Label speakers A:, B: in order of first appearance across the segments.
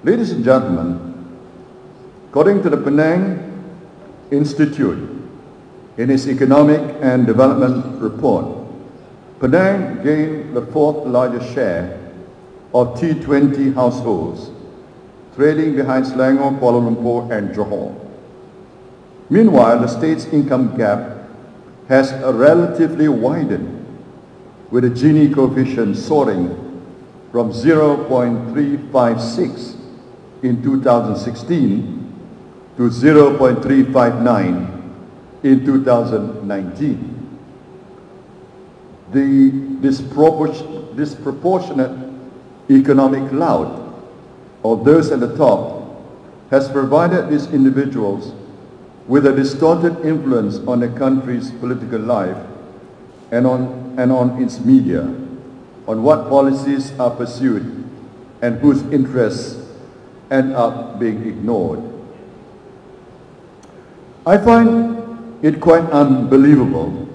A: Ladies and gentlemen, according to the Penang Institute, in its Economic and Development Report, Penang gained the fourth largest share of T20 households, trailing behind Selangor, Kuala Lumpur and Johor. Meanwhile, the state's income gap has relatively widened, with the Gini coefficient soaring from 0.356 in 2016 to 0.359 in 2019. The disproportionate economic clout of those at the top has provided these individuals with a distorted influence on the country's political life and on its media, on what policies are pursued and whose interests end up being ignored. I find it quite unbelievable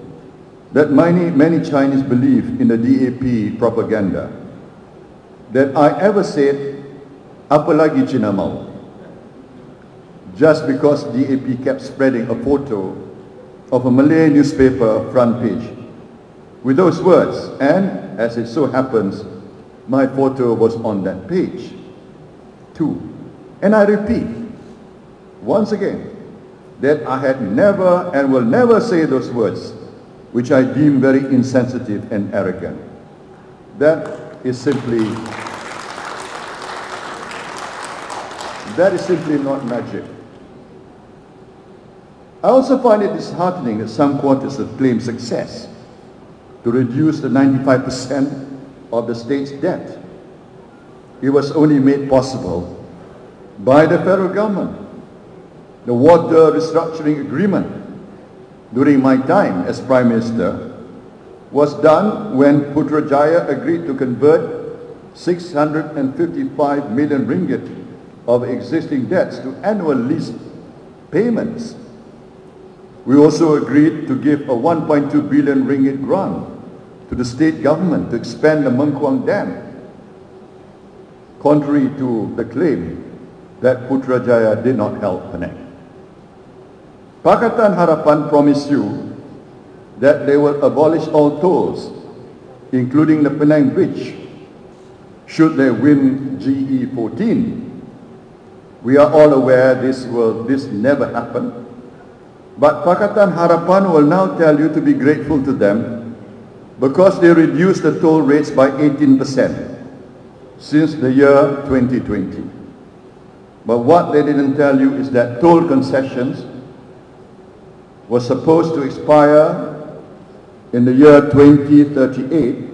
A: that many Chinese believe in the DAP propaganda, that I ever said, Apa Lagi Cina Mahu, just because DAP kept spreading a photo of a Malay newspaper front page with those words, and as it so happens, my photo was on that page too. And I repeat, once again, that I had never and will never say those words, which I deem very insensitive and arrogant. That is simply not Najib. I also find it disheartening that some quarters have claimed success to reduce the 95% of the state's debt. It was only made possible by the federal government. The water restructuring agreement during my time as Prime Minister was done when Putrajaya agreed to convert 655 million ringgit of existing debts to annual lease payments. We also agreed to give a 1.2 billion ringgit grant to the state government to expand the Mengkuang Dam, contrary to the claim that Putrajaya did not help Penang. Pakatan Harapan promised you that they will abolish all tolls, including the Penang Bridge, should they win GE 14. We are all aware this never happened, but Pakatan Harapan will now tell you to be grateful to them because they reduced the toll rates by 18% since the year 2020. But what they didn't tell you is that toll concessions was supposed to expire in the year 2038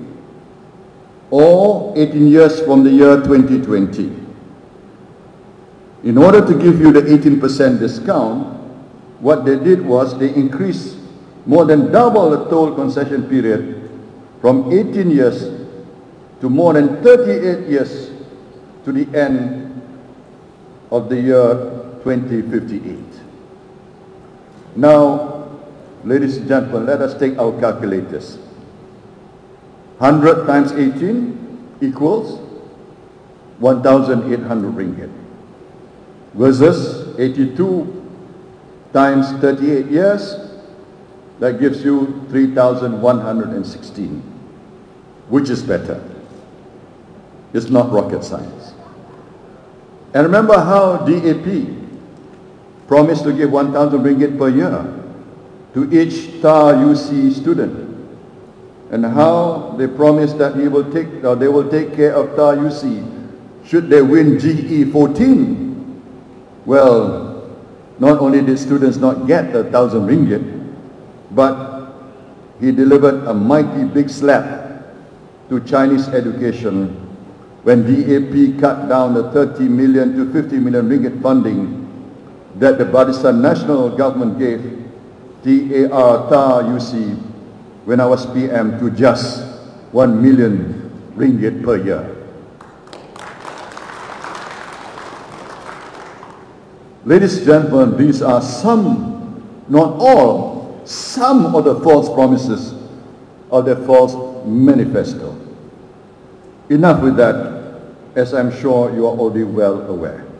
A: or 18 years from the year 2020. In order to give you the 18% discount, what they did was they increased more than double the toll concession period from 18 years to more than 38 years to the end of the year 2058. Now, ladies and gentlemen, let us take our calculators. 100 times 18 equals 1,800 ringgit versus 82 times 38 years, that gives you 3,116. Which is better? It's not rocket science. And remember how DAP promised to give 1,000 ringgit per year to each TAR UC student, and how they promised that they will take care of TAR UC should they win GE 14. Well, not only did students not get 1,000 ringgit, but he delivered a mighty big slap to Chinese education when DAP cut down the 30 million to 50 million ringgit funding that the Barisan National Government gave TAR UC when I was PM to just 1 million ringgit per year. Ladies and gentlemen, these are some, not all, some of the false promises of the false manifesto. Enough with that. as I'm sure you are already well aware.